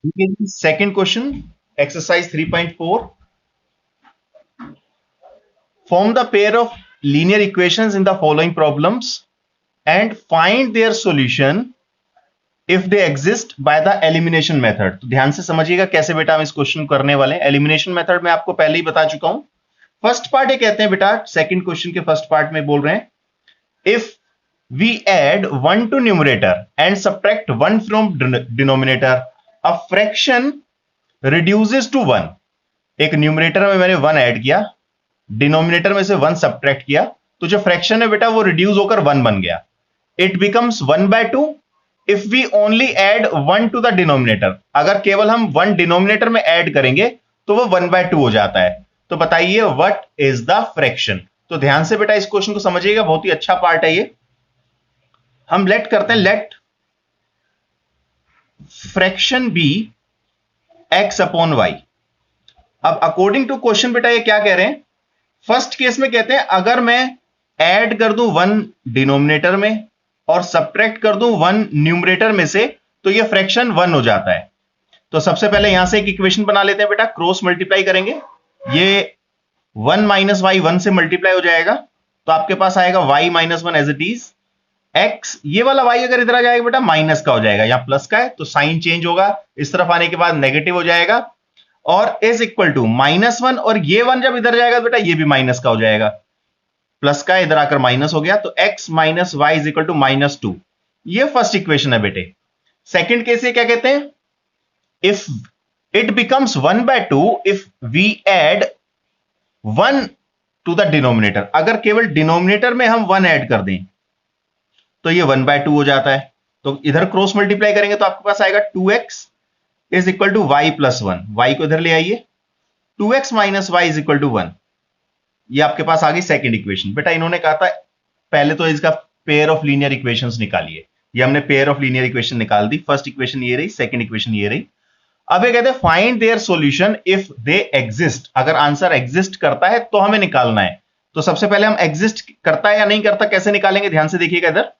Second question, exercise 3.4. Form the pair of linear equations in the following problems and find their solution if they exist by the elimination method. तो ध्यान से समझिएगा कैसे बेटा हम इस क्वेश्चन को करने वाले हैं। एलिमिनेशन मेथड में आपको पहले ही बता चुका हूं। फर्स्ट पार्ट ये कहते हैं बेटा, सेकंड क्वेश्चन के फर्स्ट पार्ट में बोल रहे हैं, if we add 1 to numerator and subtract 1 from denominator, a fraction reduces to 1. एक न्यूमरेटर में मैंने 1 ऐड किया, डिनोमिनेटर में से 1 सब्ट्रैक्ट किया, तो जो फ्रैक्शन है बेटा वो रिड्यूस होकर 1 बन गया। It becomes 1/2 if we only add 1 to the denominator. अगर केवल हम 1 डिनोमिनेटर में ऐड करेंगे तो वो 1/2 हो जाता है। तो बताइए व्हाट इज द फ्रैक्शन। तो ध्यान से बेटा इस क्वेश्चन को समझिएगा, बहुत ही अच्छा पार्ट है ये। हम लेट करते हैं, let fraction be x upon y। अब अकॉर्डिंग टू क्वेश्चन बेटा ये क्या कह रहे हैं, फर्स्ट केस में कहते हैं अगर मैं ऐड कर दूं 1 डिनोमिनेटर में और सब्ट्रैक्ट कर दूं 1 न्यूमरेटर में से, तो ये फ्रैक्शन 1 हो जाता है। तो सबसे पहले यहां से एक इक्वेशन बना लेते हैं बेटा, क्रॉस मल्टीप्लाई करेंगे, ये 1 माइनस वाई 1 से मल्टीप्लाई हो जाएगा, तो आपके पास आएगा y minus 1 as it is. x, ये वाला y अगर इधर आ जाएगा बेटा माइनस का हो जाएगा, यहां प्लस का है तो साइन चेंज होगा, इस तरफ आने के बाद नेगेटिव हो जाएगा, और इज इक्वल टू -1, और ये 1 जब इधर जाएगा बेटा ये भी माइनस का हो जाएगा, प्लस का इधर आकर माइनस हो गया, तो x minus Y is equal to -2। ये फर्स्ट इक्वेशन है बेटे। सेकंड केस ये क्या कहते हैं, if it becomes 1/2 if we add 1 to the denominator. अगर केवल डिनोमिनेटर में हम 1 ऐड कर दें तो ये 1/2 हो जाता है। तो इधर क्रॉस मल्टीप्लाई करेंगे तो आपके पास आएगा 2x is equal to Y plus 1। Y को इधर ले आइए, 2x minus Y is equal to 1। ये आपके पास आ गई सेकंड इक्वेशन। बेटा इन्होंने कहा था पहले तो इसका पेयर ऑफ लीनियर इक्वेशंस निकालिए, ये हमने पेयर ऑफ लीनियर इक्वेशन निकाल दी। फर्स्ट इक्वेशन ये रही, सेकंड इक्वेशन ये रही। अब ये कहते हैं find their solution if they exist. अगर आंसर एग्जिस्ट करता है तो हमें निकालना है। तो सबसे पहले हम एग्जिस्ट करता है या नहीं करता कैसे निकालेंगे, ध्यान से देखिएगा इधर।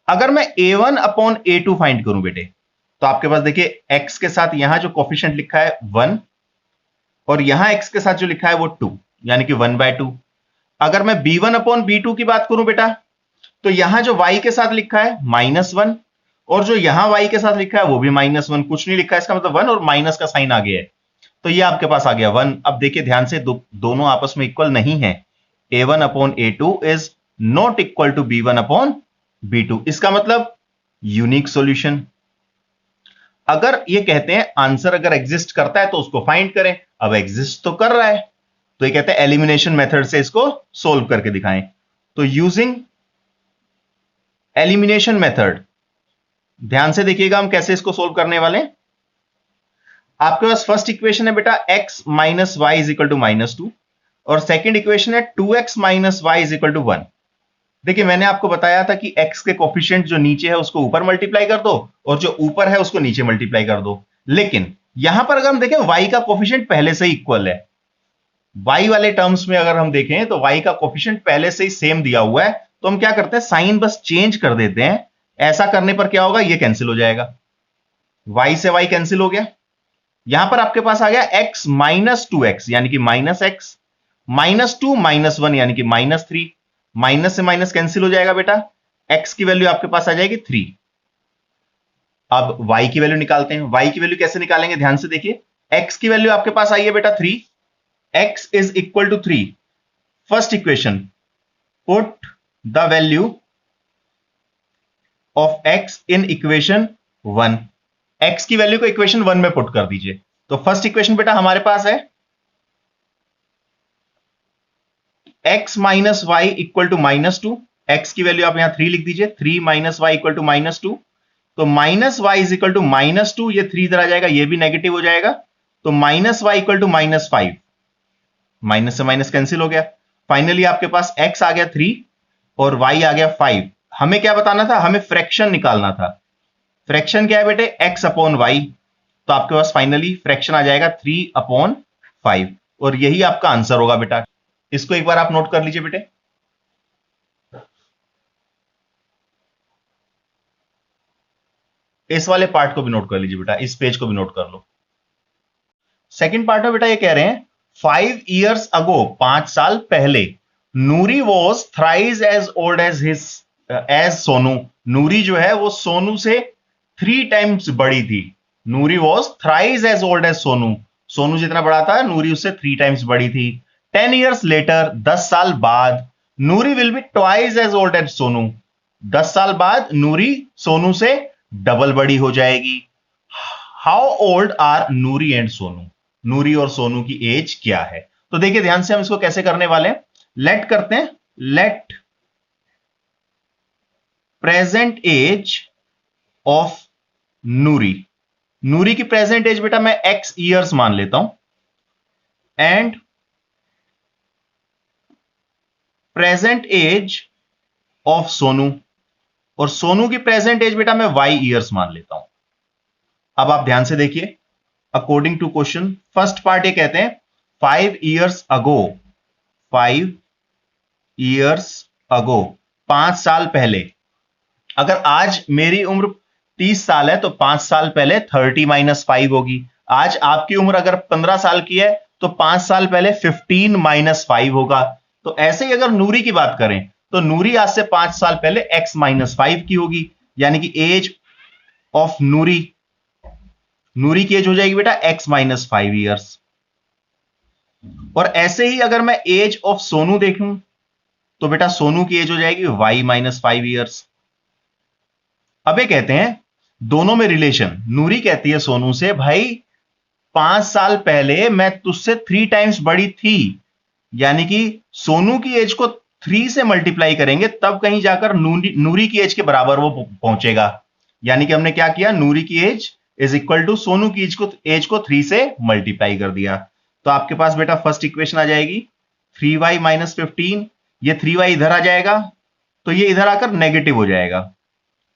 अगर मैं a1 अपॉन a2 फाइंड करूं बेटे, तो आपके पास देखिए x के साथ यहां जो कोफिशिएंट लिखा है 1 और यहां x के साथ जो लिखा है वो 2, यानी कि 1/2। अगर मैं b1 अपॉन b2 की बात करूं बेटा, तो यहां जो y के साथ लिखा है -1 और जो यहां y के साथ लिखा है वो भी -1, कुछ नहीं लिखा है, इसका मतलब 1 और माइनस का साइन आ गया है, तो ये आपके पास आ गया 1। अब देखिए ध्यान से, दोनों आपस में इक्वल नहीं है। a1 upon a2 is not equal to b1 upon b2। इसका मतलब यूनिक सॉल्यूशन। अगर ये कहते हैं आंसर अगर एग्जिस्ट करता है तो उसको फाइंड करें, अब एग्जिस्ट तो कर रहा है, तो ये कहते हैं एलिमिनेशन मेथड से इसको सोल्व करके दिखाएं। तो यूजिंग एलिमिनेशन मेथड, ध्यान से देखिएगा हम कैसे इसको सोल्व करने वाले हैं। आपके पास फर्स्ट इक्वेशन है बेटा x minus Y is equal to -2 और सेकेंड इक्वेशन है 2x minus Y is equal to 1। देखिए मैंने आपको बताया था कि x के कोफिशिएंट जो नीचे है उसको ऊपर मल्टीप्लाई कर दो और जो ऊपर है उसको नीचे मल्टीप्लाई कर दो, लेकिन यहां पर अगर हम देखें y का कोफिशिएंट पहले से ही इक्वल है। y वाले टर्म्स में अगर हम देखें तो y का कोफिशिएंट पहले से ही सेम दिया हुआ है, तो हम क्या करते हैं साइन बस चेंज कर देते हैं। ऐसा करने पर क्या होगा, ये कैंसिल हो जाएगा, y से y कैंसिल हो गया। यहां पर आपके पास आ गया x माइनस 2x यानी कि -x, -2 -1 यानी कि -3, माइनस से माइनस कैंसिल हो जाएगा बेटा, x की वैल्यू आपके पास आ जाएगी 3। अब y की वैल्यू निकालते हैं। y की वैल्यू कैसे निकालेंगे, ध्यान से देखिए। x की वैल्यू आपके पास आई है बेटा 3, x is equal to 3। First equation, put the value of x in equation 1। x की वैल्यू को इक्वेशन 1 में पुट कर दीजिए। तो फर्स्ट इक्वेशन बेटा हमारे पास है x minus Y equal to -2। x की वैल्यू आप यहां 3 लिख दीजिए, 3 माइनस वाई इक्वल टू -2। तो minus Y is equal to -2, ये 3 इधर आ जाएगा, ये भी नेगेटिव हो जाएगा, तो minus Y equal to -5, minus से माइनस कैंसिल हो गया। फाइनली आपके पास x आ गया 3 और y आ गया 5। हमें क्या बताना था, हमें फ्रैक्शन निकालना था। फ्रैक्शन क्या है बेटे, x अपॉन वाई, तो आपके पास फाइनली फ्रैक्शन आ जाएगा 3/5 और यही आपका आंसर होगा बेटा। इसको एक बार आप नोट कर लीजिए बेटे। इस वाले पार्ट को भी नोट कर लीजिए बेटा, इस पेज को भी नोट कर लो। सेकंड पार्ट में बेटा ये कह रहे हैं 5 years ago, 5 साल पहले, Noori was thrice as old as his age Sonu. Noori जो है वो सोनू से 3 times बड़ी थी। Noori was thrice as old as Sonu, Sonu जितना बड़ा था नूरी उससे 3 times बड़ी थी। 10 years later, 10 साल बाद, Noori will be twice as old as Sonu, 10 साल बाद नूरी सोनू से डबल बड़ी हो जाएगी। How old are Noori and Sonu, Noori और सोनू की एज क्या है? तो देखिए ध्यान से हम इसको कैसे करने वाले हैं, लेट करते हैं, late present age of Noori, Noori की प्रेजेंट एज बेटा मैं x ईयर्स मान लेता हूं, and present age of Sonu, और सोनू की प्रेजेंट एज बेटा मैं y ईयर्स मान लेता हूं। अब आप ध्यान से देखिए, according to question first part ये कहते हैं 5 years ago, 5 years ago, 5 साल पहले। अगर आज मेरी उम्र 30 साल है तो 5 साल पहले 30 - 5 होगी। आज आपकी उम्र अगर 15 साल की है तो 5 साल पहले 15 - 5 होगा। तो ऐसे ही अगर नूरी की बात करें तो नूरी आज से 5 साल पहले x - 5 की होगी, यानी कि एज ऑफ नूरी, नूरी की एज हो जाएगी बेटा x - 5 ईयर्स। और ऐसे ही अगर मैं एज ऑफ सोनू देखूं तो बेटा सोनू की एज हो जाएगी y - 5 ईयर्स। अब ये कहते हैं दोनों में रिलेशन, नूरी कहती है सोनू से, भाई 5 साल पहले मैं तुझसे 3 times बड़ी थी, यानी कि सोनू की एज को 3 से मल्टीप्लाई करेंगे तब कहीं जाकर नूरी की एज के बराबर वो पहुंचेगा। यानी कि हमने क्या किया, नूरी की age is equal to Sonu की एज को 3 से मल्टीप्लाई कर दिया। तो आपके पास बेटा फर्स्ट इक्वेशन आ जाएगी 3y - 15, ये 3y इधर आ जाएगा तो ये इधर आकर नेगेटिव हो जाएगा,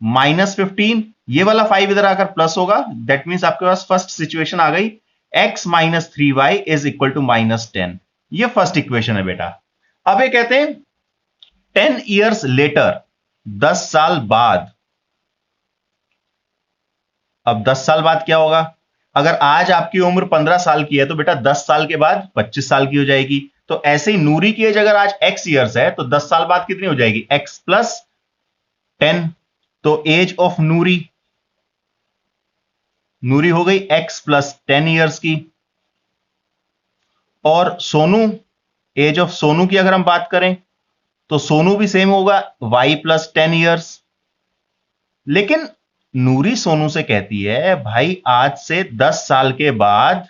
-15, ये वाला 5 इधर आकर प्लस होगा। दैट मींस आपके पास फर्स्ट सिचुएशन आ गई, x - 3y is equal to -10। ये फर्स्ट इक्वेशन है बेटा। अब ये कहते हैं 10 years later, 10 साल बाद। अब 10 साल बाद क्या होगा, अगर आज आपकी उम्र 15 साल की है तो बेटा 10 साल के बाद 25 साल की हो जाएगी। तो ऐसे ही नूरी की एज अगर आज x ईयर्स है तो 10 साल बाद कितनी हो जाएगी, x + 10। तो एज ऑफ नूरी, नूरी हो गई x + 10 ईयर्स की। और सोनू, एज ऑफ सोनू की अगर हम बात करें तो सोनू भी सेम होगा y + 10 ईयर्स। लेकिन नूरी सोनू से कहती है, भाई आज से 10 साल के बाद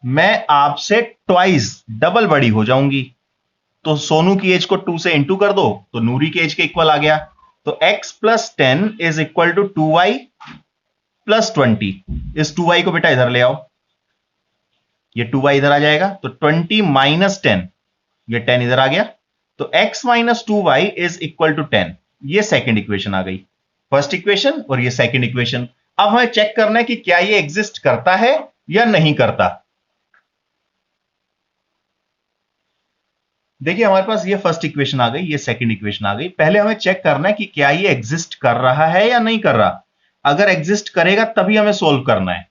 मैं आपसे ट्वाइस, डबल बड़ी हो जाऊंगी। तो सोनू की एज को 2 से इंटू कर दो तो नूरी की एज के इक्वल आ गया। तो x + 10 is equal to 2y + 20। इस 2y को बेटा इधर ले आओ, ये 2y इधर आ जाएगा तो 20 - 10, ये 10 इधर आ गया। तो x - 2y is equal to 10। ये सेकंड इक्वेशन आ गई, फर्स्ट इक्वेशन और ये सेकंड इक्वेशन। अब हमें चेक करना है कि क्या ये एग्जिस्ट करता है या नहीं करता। देखिए हमारे पास ये फर्स्ट इक्वेशन आ गई, ये सेकंड इक्वेशन आ गई। पहले हमें चेक करना है कि क्या ये एग्जिस्ट कर रहा है या नहीं कर रहा। अगर एग्जिस्ट करेगा तभी हमें सोल्व करना है।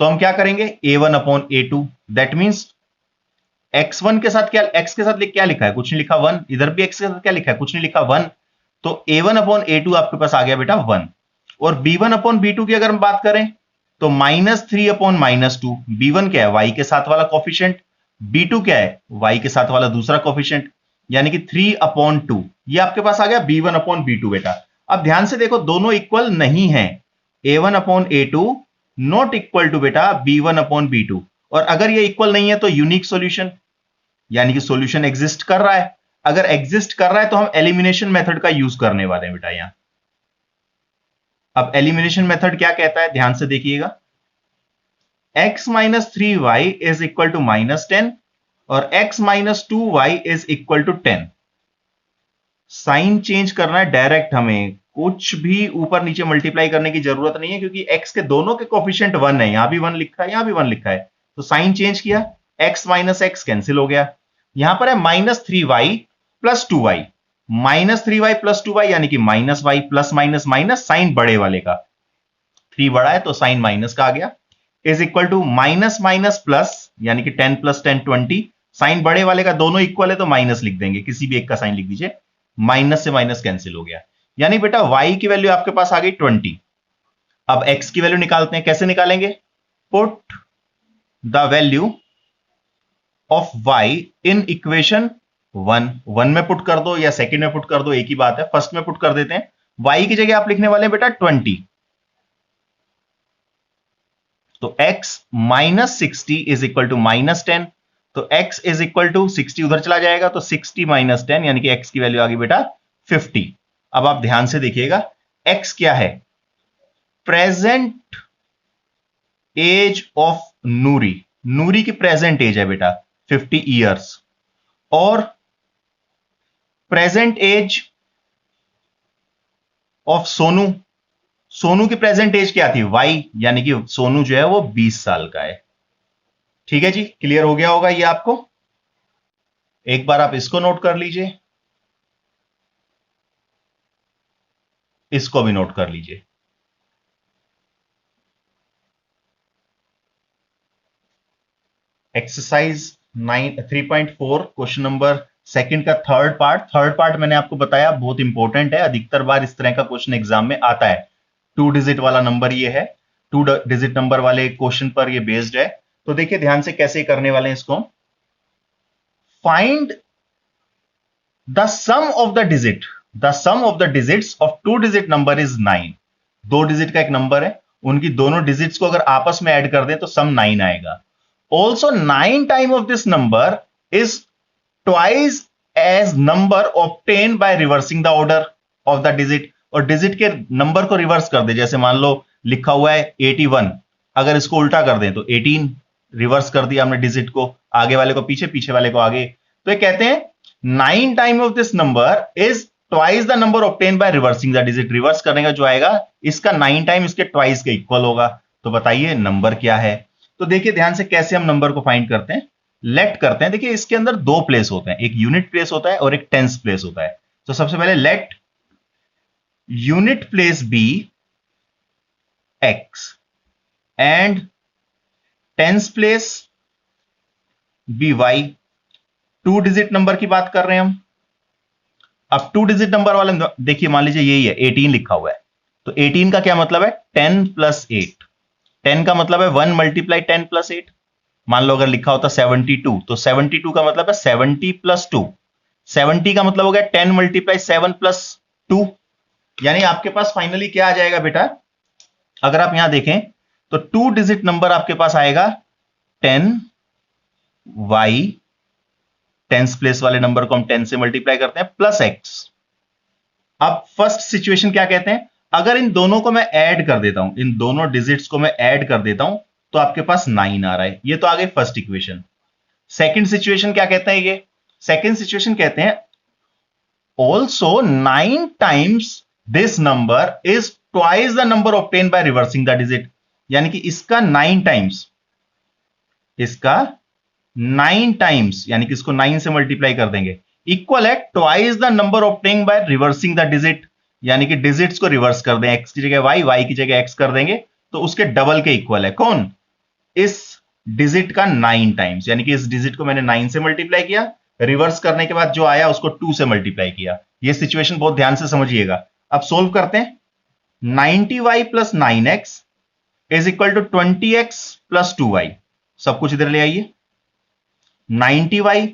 तो हम क्या करेंगे, a1/a2, दैट मींस x1 के साथ क्या, x के साथ क्या लिखा है, कुछ नहीं लिखा, 1। इधर भी x के साथ क्या लिखा है, कुछ नहीं लिखा, 1। तो a1/a2 आपके पास आ गया बेटा 1। और b1/b2 की अगर हम बात करें तो -3/-2। b1 क्या है, y के साथ वाला कोफिशिएंट, b2 क्या है, y के साथ वाला दूसरा कोफिशिएंट, यानी कि 3/2। ये आपके पास आ गया b1/b2 बेटा। अब ध्यान से देखो दोनों इक्वल नहीं है, a1/a2 नॉट इक्वल टू बेटा b1/b2। और अगर ये इक्वल नहीं है तो यूनिक सॉल्यूशन, यानी कि सॉल्यूशन एग्जिस्ट कर रहा है। अगर एग्जिस्ट कर रहा है तो हम एलिमिनेशन मेथड का यूज करने वाले हैं बेटा यहां। अब एलिमिनेशन मेथड क्या कहता है, ध्यान से देखिएगा, x - 3y is equal to -10 और x - 2y is equal to 10। Sign change करना है डायरेक्ट, हमें कुछ भी ऊपर नीचे मल्टीप्लाई करने की जरूरत नहीं है, क्योंकि x के दोनों के कोफिशिएंट 1 है, यहां भी 1 लिखा है, यहां भी 1 लिखा है। तो साइन चेंज किया, x - x कैंसिल हो गया। यहां पर है -3y + 2y, -3y + 2y यानी कि -y, plus minus minus sign बड़े वाले का। 3 बड़ा है तो साइन माइनस का आ गया, is equal to minus minus plus, यानी कि 10 प्लस 10 20, साइन बड़े वाले का दोनों इक्वल है तो माइनस लिख देंगे, किसी भी एक का साइन लिख दीजिए, माइनस से माइनस कैंसिल हो गया, यानी बेटा y की वैल्यू आपके पास आ गई 20। अब x की वैल्यू निकालते हैं, कैसे निकालेंगे? Put the value of y in equation 1 में पुट कर दो या सेकंड में पुट कर दो, एक ही बात है, फर्स्ट में पुट कर देते हैं। y की जगह आप लिखने वाले हैं बेटा 20, तो x minus 60 is equal to minus 10, तो x इज इक्वल टू 60 उधर चला जाएगा तो 60 माइनस 10, यानी कि x की वैल्यू आ गई बेटा 50। अब आप ध्यान से देखिएगा, x क्या है? Present age of Noori, Noori की प्रेजेंट एज है बेटा 50 ईयर्स, और present age of Sonu, Sonu की प्रेजेंट एज क्या थी? y, यानी कि सोनू जो है वो 20 साल का है। ठीक है जी, क्लियर हो गया होगा ये आपको? एक बार आप इसको नोट कर लीजिए, इसको भी नोट कर लीजिए। एक्सरसाइज 3.4 क्वेश्चन नंबर सेकंड का थर्ड पार्ट मैंने आपको बताया बहुत इंपॉर्टेंट है, अधिकतर बार इस तरह का क्वेश्चन एग्जाम में आता है। 2 डिजिट वाला नंबर ये है, 2 डिजिट नंबर वाले क्वेश्चन पर ये बेस्ड है। तो देखिए ध्यान से कैसे करने वाले हैं इसको। Find the sum of the digit, the sum of the digits of 2 digit number is 9। 2 digit का एक नंबर है, उनकी दोनों डिजिट्स को अगर आपस में ऐड कर दें तो सम 9 आएगा। Also 9 time of this number is twice as number obtain by reversing the order of the digit, और डिजिट के नंबर को रिवर्स कर दे। जैसे मान लो लिखा हुआ है 81, अगर इसको उल्टा कर दें तो 18, रिवर्स कर दिया हमने डिजिट को, आगे वाले को पीछे, पीछे वाले को आगे। तो ये कहते हैं 9 time of this number is twice the number obtain by reversing the digit. Reverse करने का जो आएगा इसका 9 टाइम इसके ट्वाइस के इक्वल होगा। तो बताइए नंबर क्या है? तो देखिए ध्यान से कैसे हम नंबर को फाइंड करते हैं, लेट करते हैं। देखिए इसके अंदर 2 प्लेस होते हैं, एक यूनिट प्लेस होता है और एक टेंस प्लेस होता है। तो सबसे पहले let unit place be x and tens place be y। 2 digit number की बात कर रहे हैं हम। अब 2 डिजिट नंबर वाले देखिए, मान लीजिए यही है 18 लिखा हुआ है, तो 18 का क्या मतलब है? 10 प्लस 8। 10 का मतलब है 1 मल्टीप्लाई 10 प्लस 8। मान लो अगर लिखा होता 72, तो 72 का मतलब है 70 प्लस 2। 70 का मतलब हो गया 10 मल्टीप्लाई 7 प्लस 2। यानी आपके पास फाइनली क्या आ जाएगा बेटा? अगर आप यहां देखें तो 2 डिजिट नंबर आपके पास आएगा 10y, टेंस प्लेस वाले नंबर को हम 10 से मल्टीप्लाई करते हैं, प्लस x। अब फर्स्ट सिचुएशन क्या कहते हैं? अगर इन दोनों को मैं ऐड कर देता हूं, इन दोनों डिजिट्स को मैं ऐड कर देता हूं, तो आपके पास 9 आ रहा है। ये तो आ गई फर्स्ट इक्वेशन। सेकंड सिचुएशन क्या कहते हैं? ये सेकंड सिचुएशन कहते हैं also 9 times this number is twice the number obtain by reversing the digit. यानी कि इसका 9 टाइम्स, इसका 9 टाइम्स, यानी कि इसको 9 से मल्टीप्लाई कर देंगे, इक्वल है twice the number obtain by reversing the digit. यानी कि डिजिट्स को रिवर्स कर दें, x की जगह y, y की जगह x कर देंगे, तो उसके डबल के इक्वल है। कौन? इस डिजिट का 9 टाइम्स। यानी कि इस डिजिट को मैंने 9 से मल्टीप्लाई किया, रिवर्स करने के बाद जो आया उसको 2 से मल्टीप्लाई किया। यह सिचुएशन बहुत ध्यान से समझिएगा। अब सोल्व करते हैं। 90y plus 9x is equal to 20x plus 2y। सब कुछ इधर ले आइए। 90y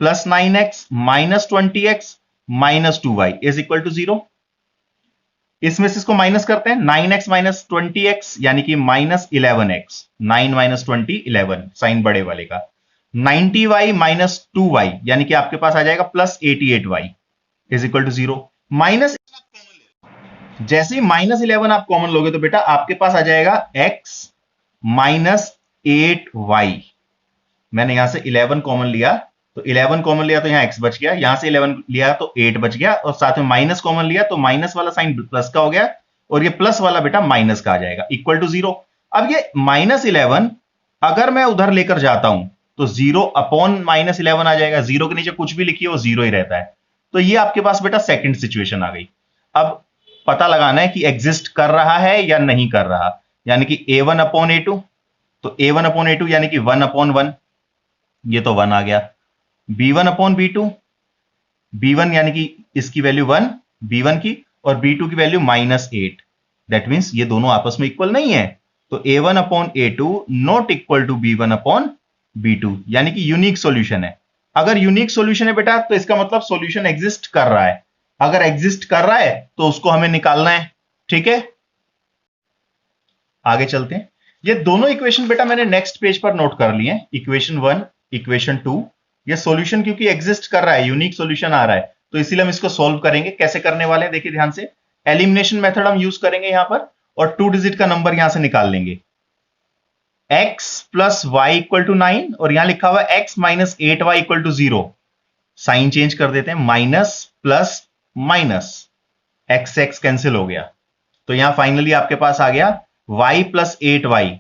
plus 9x minus 20x minus 2y is equal to 0। इसमें से इसको माइनस करते हैं, 9x माइनस 20x यानी कि माइनस 11x। 9 माइनस 20 11, साइन बड़े वाले का। 90y माइनस 2y यानी कि आपके पास आ जाएगा plus 88y is equal to 0। Minus, जैसे ही माइनस 11 आप कॉमन लोगे तो बेटा आपके पास आ जाएगा x माइनस 8y। मैंने यहां से 11 कॉमन लिया, तो 11 कॉमन लिया तो यहां x बच गया, यहां से 11 लिया तो 8 बच गया, और साथ में माइनस कॉमन लिया तो माइनस वाला साइन प्लस का हो गया, और ये प्लस वाला बेटा माइनस का आ जाएगा, इक्वल टू 0। अब ये माइनस 11 अगर मैं उधर लेकर जाता हूं तो 0 अपॉन माइनस 11 आ जाएगा। 0 के नीचे कुछ भी लिखिए वो 0 ही रहता है। तो ये आपके पास बेटा सेकंड सिचुएशन आ गई। अब पता लगाना है कि एग्जिस्ट कर रहा है या नहीं कर रहा। यानी कि a1 अपॉन a2, तो a1 अपॉन a2 यानी कि 1 अपॉन 1, ये तो 1 आ गया। b1 अपॉन b2, b1 यानी कि इसकी वैल्यू 1 b1 की, और b2 की वैल्यू -8, दैट मीन्स ये दोनों आपस में इक्वल नहीं है, तो a1 upon a2 not equal to b1 upon b2, यानी कि यूनिक सॉल्यूशन है। अगर यूनिक सॉल्यूशन है बेटा तो इसका मतलब सॉल्यूशन एग्जिस्ट कर रहा है, अगर एग्जिस्ट कर रहा है तो उसको हमें निकालना है। ठीक है, आगे चलते हैं। ये दोनों इक्वेशन बेटा मैंने नेक्स्ट पेज पर नोट कर लिए हैं, इक्वेशन 1 इक्वेशन 2। ये सॉल्यूशन क्योंकि एग्जिस्ट कर रहा है, यूनिक सॉल्यूशन आ रहा है, तो इसीलिए हम इसको सॉल्व करेंगे। कैसे करने वाले हैं देखिए ध्यान से, एलिमिनेशन मेथड हम यूज करेंगे यहां पर, और 2 डिजिट का नंबर यहां से निकाल लेंगे। x plus Y equal to 9, और यहां लिखा हुआ x minus 8y equal to 0, sign change कर देते हैं, minus plus minus, X X cancel हो गया, तो यहां फाइनली आपके पास आ गया y प्लस 8y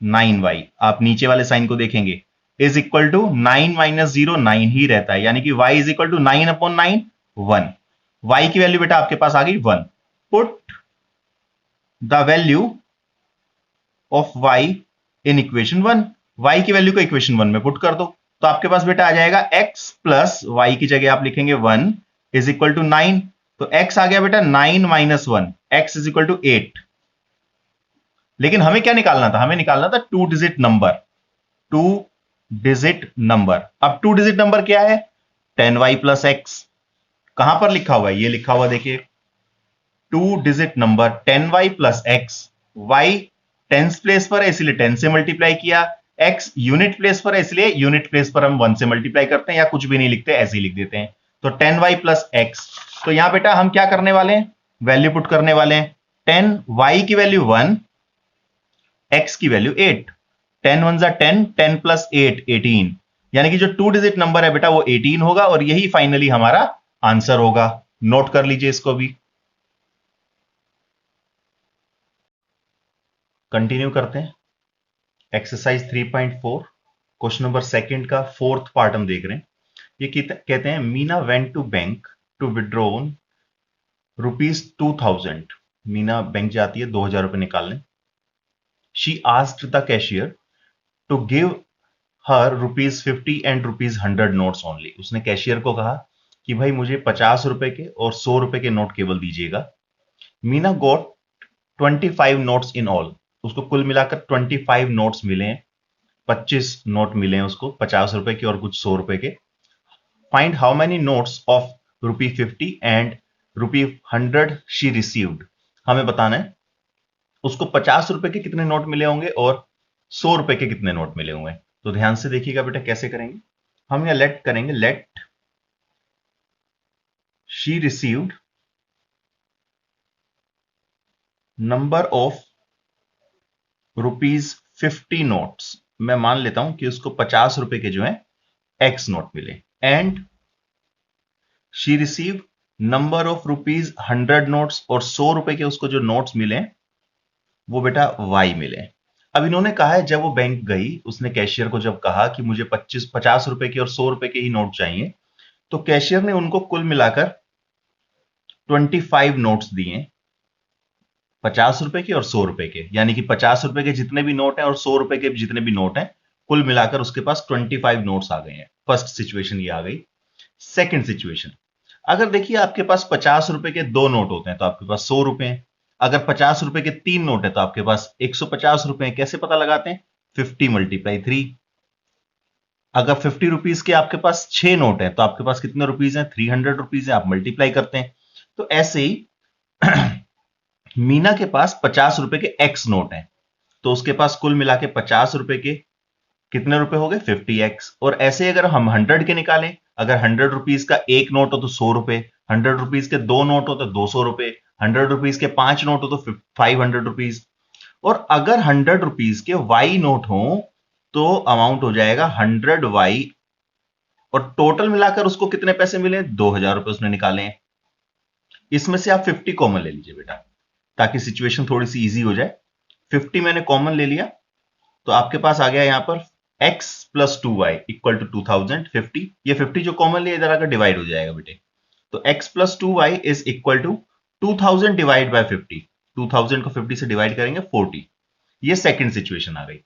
9y। आप नीचे वाले साइन को देखेंगे, इज इक्वल टू 9 माइनस 0 9 ही रहता है, यानी कि y is equal to 9 upon 9 1। y की वैल्यू बेटा आपके पास आ गई 1। Put the value of y in equation 1, y की वैल्यू को इक्वेशन 1 में पुट कर दो, तो आपके पास बेटा आ जाएगा x प्लस y की जगह आप लिखेंगे 1 इज इक्वल टू 9, तो x आ गया बेटा 9 minus 1, x is equal to 8। लेकिन हमें क्या निकालना था, हमें निकालना था 2 डिजिट नंबर, 2 डिजिट नंबर। अब 2 डिजिट नंबर क्या है, 10y प्लस x। कहां पर लिखा हुआ है, ये लिखा हुआ देखिए, 2 digit number 10y plus x, y tens place पर है इसलिए 10 से मल्टीप्लाई किया, x यूनिट प्लेस पर है इसलिए यूनिट प्लेस पर हम 1 से मल्टीप्लाई करते हैं, या कुछ भी नहीं लिखते, ऐसे ही लिख देते हैं। तो 10y प्लस x, तो यहां बेटा हम क्या करने वाले हैं, वैल्यू पुट करने वाले हैं। 10y की वैल्यू 1, x की वैल्यू 8, 10 1 जा 10, 10 प्लस 8 18, यानी कि जो 2 डिजिट नंबर है बेटा वो 18 होगा, और यही फाइनली हमारा आंसर होगा। नोट कर लीजिए इसको भी। कंटिन्यू करते हैं, एक्सरसाइज 3.4 क्वेश्चन नंबर सेकंड का फोर्थ पार्ट हम देख रहे हैं। ये कहते हैं Meena went to bank to withdrawn ₹2000। Meena bank जाती है 2000 रुपए निकालने। She asked the cashier to give her ₹50 and ₹100 notes only. उसने कैशियर को कहा कि भाई मुझे 50 रुपए के और 100 रुपए के नोट केवल दीजिएगा। Meena got 25 notes in all, उसको कुल मिलाकर 25 नोट्स मिले हैं, 25 नोट मिले हैं उसको, 50 रुपए के और कुछ 100 रुपए के। Find how many notes of ₹50 and ₹100 she received. हमें बताना है उसको 50 रुपए के कितने नोट मिले होंगे और 100 रुपए के कितने नोट मिले होंगे। तो ध्यान से देखिएगा बेटा कैसे करेंगे हम, यहां लेट करेंगे, let she received number of ₹50 notes. मैं मान लेता हूं कि उसको 50 रुपए के जो है एक्स नोट मिले, and she receive number of ₹100 notes, और 100 रुपए के उसको जो नोट्स मिले वो बेटा वाई मिले। अब इन्होंने कहा है जब वो बैंक गई, उसने कैशियर को जब कहा कि मुझे 50 रुपए के और 100 रुपए के ही नोट चाहिए, तो कैशियर ने उनको कुल मिलाकर 25 नोट्स दिए, 50 रुपए के और 100 रुपए के, यानी कि 50 रुपए के जितने भी नोट हैं और 100 रुपए के जितने भी नोट हैं, कुल मिलाकर उसके पास 25 नोट्स आ गए हैं। फर्स्ट सिचुएशन ये आ गई। सेकंड सिचुएशन, अगर देखिए आपके पास 50 रुपए के 2 नोट होते हैं तो आपके पास 100 रुपए हैं, अगर 50 रुपए के 3 नोट है तो आपके पास 150 रुपए हैं। कैसे पता लगाते हैं, 50 × 3। अगर 50 रुपीज के आपके पास 6 नोट है तो आपके पास कितने रुपीज हैं, 300 रुपीज है, आप मल्टीप्लाई करते हैं। तो ऐसे ही मीना के पास 50 रुपए के एक्स नोट हैं, तो उसके पास कुल मिला के 50 रुपए के कितने रुपए हो गए, 50x। और ऐसे अगर हम 100 के निकालें, अगर 100 रुपीज का एक नोट हो तो 100 रुपए, 100 रुपीज के 2 नोट हो तो 200 रुपए, 100 रुपीज के 5 नोट हो तो 500 रुपीज, और अगर 100 रुपीज के y नोट हो तो अमाउंट हो जाएगा 100y, और टोटल मिलाकर उसको कितने पैसे मिले, 2000 रुपए उसने निकाले हैं। इसमें से आप 50 कॉमन ले लीजिए बेटा, ताकि सिचुएशन थोड़ी सी इजी हो जाए। 50 मैंने कॉमन ले लिया, तो आपके पास आ गया यहां पर x plus 2y equal to 2050। ये 50 जो कॉमन लिया इधर आकर डिवाइड हो जाएगा बेटे, तो x plus 2y is equal to 2000 divide by 50। 2000 को 50 से डिवाइड करेंगे 40, ये सेकंड सिचुएशन आ गई।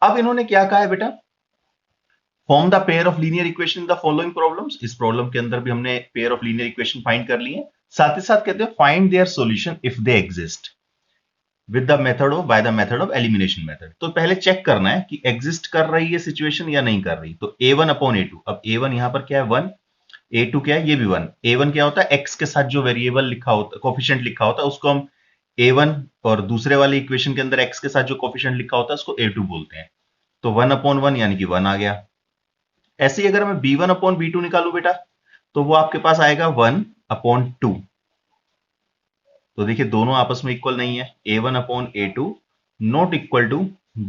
अब इन्होंने क्या कहा है बेटा, form the pair of linear equation in the following problems. इस प्रॉब्लम के अंदर भी हमने pair of linear equation find कर लिए, साथ ही साथ कहते हैं find their solution if they exist with the method of by the method of elimination method. तो पहले चेक करना है कि एग्जिस्ट कर रही है सिचुएशन या नहीं कर रही। तो a1 अपॉन a2, अब a1 यहां पर क्या है 1, a2 क्या है, ये भी 1। a1 क्या होता है, x के साथ जो वेरिएबल लिखा होता है, कोफिशिएंट लिखा होता है, उसको हम a1, और दूसरे वाले इक्वेशन के अंदर x के साथ जो कोफिशिएंट लिखा होता है उसको a2 बोलते हैं। तो 1 अपॉन 1 यानी कि 1 आ गया। ऐसे ही अगर मैं b1 अपॉन b2 निकालू बेटा, तो वो आपके पास आएगा 1 अपॉन 2। तो देखिए दोनों आपस में इक्वल नहीं है, a1 upon a2 not equal to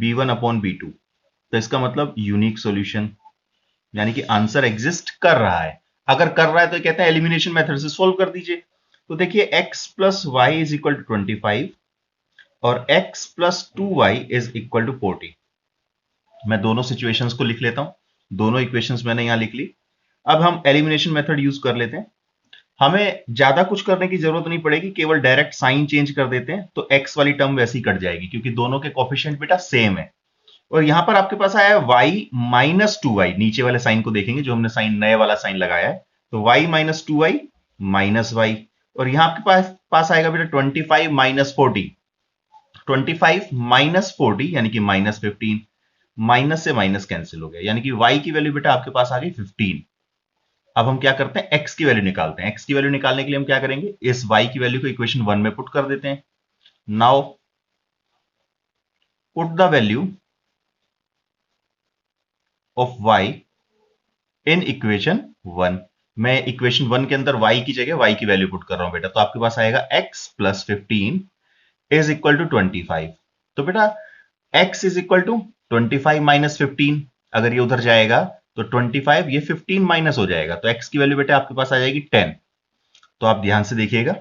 b1 upon b2। तो इसका मतलब यूनिक सॉल्यूशन, यानी कि आंसर एग्जिस्ट कर रहा है। अगर कर रहा है तो कहते हैं एलिमिनेशन मेथड से सॉल्व कर दीजिए। तो देखिए x plus Y is equal to 25 और x plus 2y is equal to 40। मैं दोनों सिचुएशंस को लिख लेता हूं, दोनों इक्वेशंस मैंने यहां लिख ली। अब हम एलिमिनेशन मेथड यूज कर लेते हैं। हमें ज्यादा कुछ करने की जरूरत नहीं पड़ेगी, केवल डायरेक्ट साइन चेंज कर देते हैं तो x वाली टर्म वैसी कट जाएगी, क्योंकि दोनों के कोफिशिएंट बेटा सेम है। और यहां पर आपके पास आया y माइनस 2y, नीचे वाले साइन को देखेंगे जो हमने साइन नए वाला साइन लगाया है, तो y minus 2y minus y। और यहां आपके पास आएगा बेटा 25 माइनस 40, 25 माइनस 40 यानी कि माइनस 15। माइनस से माइनस कैंसिल हो गया, यानी कि y की वैल्यू बेटा आपके पास आ गई 15। अब हम क्या करते हैं, x की वैल्यू निकालते हैं। x की वैल्यू निकालने के लिए हम क्या करेंगे, इस y की वैल्यू को इक्वेशन 1 में पुट कर देते हैं। Now put the value of y in equation 1। मैं इक्वेशन 1 के अंदर y की जगह y की वैल्यू पुट कर रहा हूं बेटा, तो आपके पास आएगा x plus 15 is equal to 25। तो बेटा x is equal to 25 minus 15, अगर ये उधर जाएगा तो 25, ये 15 माइनस हो जाएगा, तो x की वैल्यू बेटा आपके पास आ जाएगी 10। तो आप ध्यान से देखिएगा,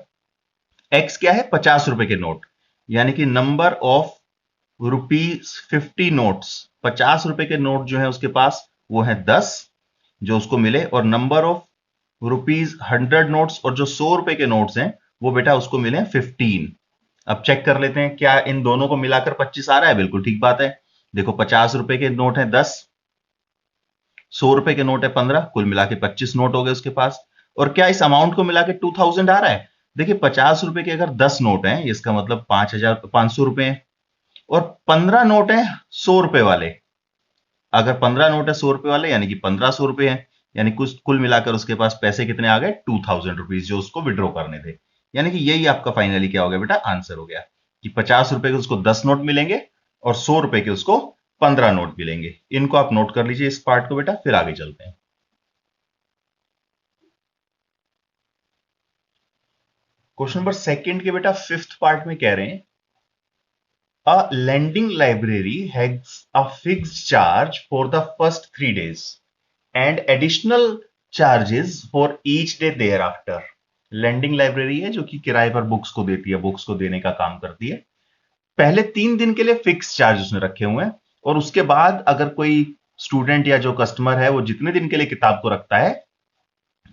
x क्या है, 50 रुपए के नोट, यानी कि नंबर ऑफ ₹50 नोट्स, 50 रुपए के नोट जो है उसके पास वो है 10 जो उसको मिले, और नंबर ऑफ ₹100 नोट्स और जो 100 रुपए के नोट्स हैं वो बेटा उसको मिले 15। अब चेक कर लेते हैं क्या इन दोनों को मिलाकर 25 आ रहा है। बिल्कुल ठीक बात है, देखो 50 रुपए के नोट है 10, 100 रुपए के नोट है 15, कुल मिला के 25 नोट हो गए उसके पास। और क्या इस अमाउंट को मिला के 2000 आ रहा है। देखिए 50 रुपए के अगर 10 नोट हैं, इसका मतलब 5,500 रुपए हैं, और 15 नोट है 100 रुपए वाले। अगर 15 नोट है 100 रुपए वाले यानी कि 1500 रुपए हैं, यानी कुल मिलाकर उसके पास पैसे कितने आ गए, 2000 रुपीज जो उसको विड्रॉ करने थे। यानी कि यही आपका फाइनली क्या हो गया बेटा, आंसर हो गया कि 50 रुपए के उसको 10 नोट मिलेंगे और 100 रुपए के उसको 15 नोट मिलेंगे। इनको आप नोट कर लीजिए इस पार्ट को बेटा, फिर आगे चलते हैं। क्वेश्चन नंबर सेकंड के बेटा 5th पार्ट में कह रहे हैं, A lending library has a fixed charge for the first 3 days and additional charges for each day thereafter. Lending library है जो कि किराए पर बुक्स को देती है, बुक्स को देने का काम करती है। पहले 3 दिन के लिए फिक्स चार्ज उसने रखे हुए हैं, और उसके बाद अगर कोई स्टूडेंट या जो कस्टमर है वो जितने दिन के लिए किताब को रखता है,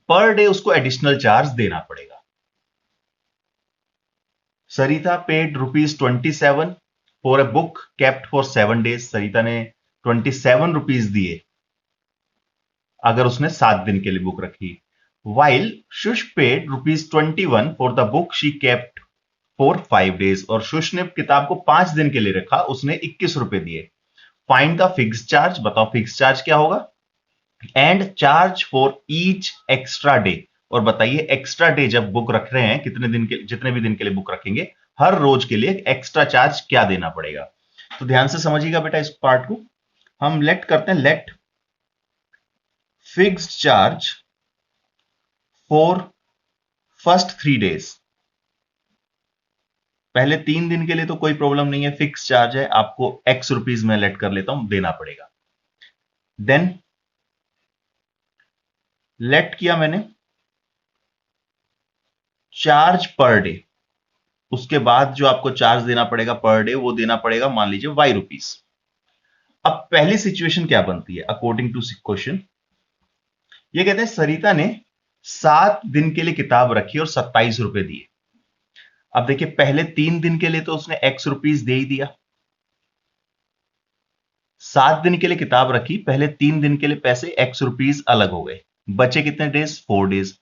पर डे उसको एडिशनल चार्ज देना पड़ेगा। Sarita paid ₹27 for a book kept for 7 days। Sarita ने 27 रुपीज दिए अगर उसने 7 दिन के लिए बुक रखी। While shush paid ₹21 for the book she kept for 5 days। और शुश ने किताब को 5 दिन के लिए रखा, उसने 21 रुपए दिए। फाइंड द फिक्स चार्ज, बताओ फिक्स चार्ज क्या होगा, and charge for each extra day. और बताइए एक्स्ट्रा डे जब बुक रख रहे हैं, कितने दिन के, जितने भी दिन के लिए बुक रखेंगे, हर रोज के लिए एक्स्ट्रा चार्ज क्या देना पड़ेगा। तो ध्यान से समझिएगा बेटा इस पार्ट को। हम लेट करते हैं, let fixed charge for first 3 days। पहले 3 दिन के लिए तो कोई प्रॉब्लम नहीं है, फिक्स चार्ज है, आपको x रुपीज में लेट कर लेता हूं, देना पड़ेगा। देन लेट किया मैंने चार्ज पर डे, उसके बाद जो आपको चार्ज देना पड़ेगा पर डे, वो देना पड़ेगा मान लीजिए y रुपीज। अब पहली सिचुएशन क्या बनती है अकॉर्डिंग टू क्वेश्चन, ये कहते हैं सरिता ने 7 दिन के लिए किताब रखी और 27 रुपए दिए। अब देखिए पहले 3 दिन के लिए तो उसने x रुपीज दे ही दिया, 7 दिन के लिए किताब रखी, पहले 3 दिन के लिए पैसे x रुपीस अलग हो गए, बचे कितने डेज? 4 डेज।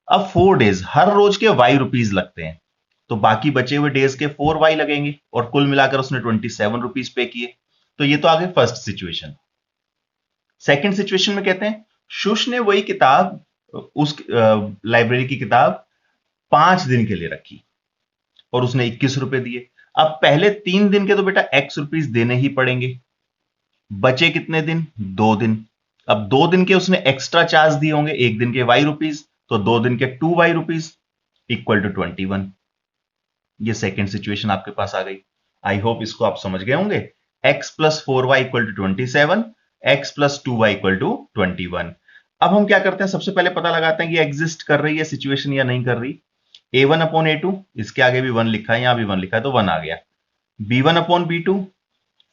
अब 4 डेज हर रोज के y रुपीस लगते हैं, तो बाकी बचे हुए डेज के 4y लगेंगे और कुल मिलाकर उसने 27 रुपीस पे किए। तो ये तो आ गई फर्स्ट सिचुएशन। सेकंड सिचुएशन में कहते हैं शुश ने वही किताब, उस लाइब्रेरी की किताब 5 दिन के लिए रखी और उसने 21 रुपए दिए। अब पहले 3 दिन के तो बेटा x रुपीस देने ही पड़ेंगे, बचे कितने दिन? 2 दिन। अब 2 दिन के उसने एक्स्ट्रा चार्ज दिए होंगे, 1 दिन के y रुपीस, तो 2 दिन के 2y रुपीस इक्वल टू 21। ये सेकेंड सिचुएशन आपके पास आ गई। आई होप इसको आप समझ गए होंगे। x plus 4y equal to 27, x plus 2y equal to 21। अब हम क्या करते हैं, सबसे पहले पता लगाते हैं कि एग्जिस्ट कर रही है सिचुएशन या नहीं कर रही। a1 अपॉन a2, इसके आगे भी 1 लिखा है, यहां भी 1 लिखा है तो 1 आ गया। b1 अपॉन b2,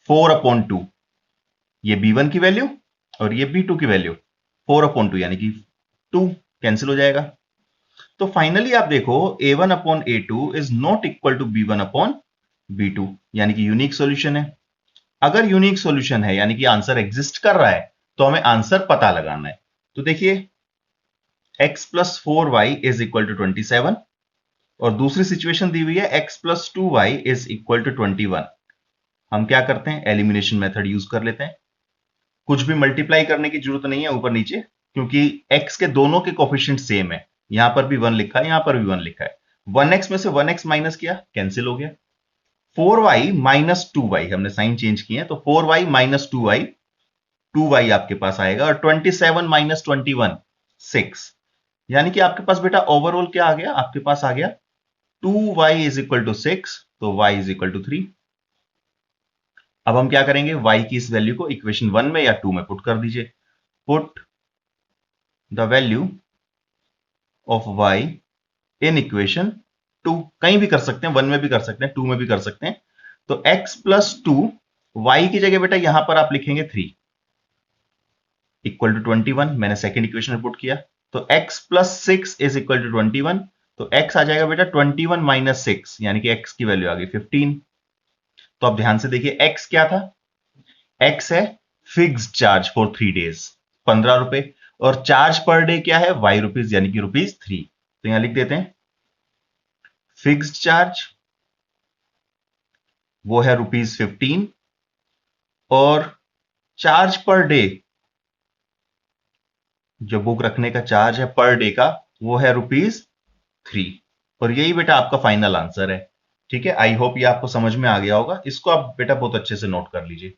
4 अपॉन 2, ये b1 की वैल्यू और ये b2 की वैल्यू, 4 अपॉन 2 यानी कि 2 कैंसिल हो जाएगा। तो फाइनली आप देखो a1 upon a2 is not equal to b1 upon b2, यानी कि यूनिक सॉल्यूशन है। अगर यूनिक सॉल्यूशन है यानी कि आंसर एग्जिस्ट कर रहा है, तो हमें आंसर पता लगाना है। तो देखिए x plus 4y is equal to 27 और दूसरी सिचुएशन दी हुई है x plus 2y is equal to 21। हम क्या करते हैं, एलिमिनेशन मेथड यूज कर लेते हैं। कुछ भी मल्टीप्लाई करने की जरूरत नहीं है ऊपर नीचे, क्योंकि x के दोनों के कोफिशिएंट सेम है, यहां पर भी 1 लिखा है, यहां पर भी 1 लिखा है। 1x में से 1x माइनस किया, कैंसिल हो गया। 4y माइनस 2y, हमने साइन चेंज किए, तो 4y माइनस 2y, 2y आपके पास आएगा, और 27 माइनस 21 6, यानी कि आपके पास बेटा ओवरऑल क्या आ गया, आपके पास आ गया 2y इज इक्वल टू 6, तो y इज इक्वल टू 3। अब हम क्या करेंगे, y की इस वैल्यू को इक्वेशन 1 में या 2 में पुट कर दीजिए। Put the value of y in equation 2, कहीं भी कर सकते हैं, 1 में भी कर सकते हैं, 2 में भी कर सकते हैं। तो x प्लस 2, y की जगह बेटा यहां पर आप लिखेंगे 3 इक्वल टू 21, मैंने सेकेंड इक्वेशन में पुट किया। तो x plus 6 is equal to 21, तो x आ जाएगा बेटा 21 माइनस 6, यानी कि x की वैल्यू आ गई 15। तो अब ध्यान से देखिए x क्या था, x है फिक्स्ड चार्ज फॉर 3 डेज 15 रुपए, और चार्ज पर डे क्या है, y रुपीज, यानी कि ₹3। तो यहां लिख देते हैं फिक्स्ड चार्ज वो है ₹15 और चार्ज पर डे, जो बुक रखने का चार्ज है पर डे का, वो है ₹3। और यही बेटा आपका फाइनल आंसर है। ठीक है, आई होप ये आपको समझ में आ गया होगा। इसको आप बेटा बहुत अच्छे से नोट कर लीजिए।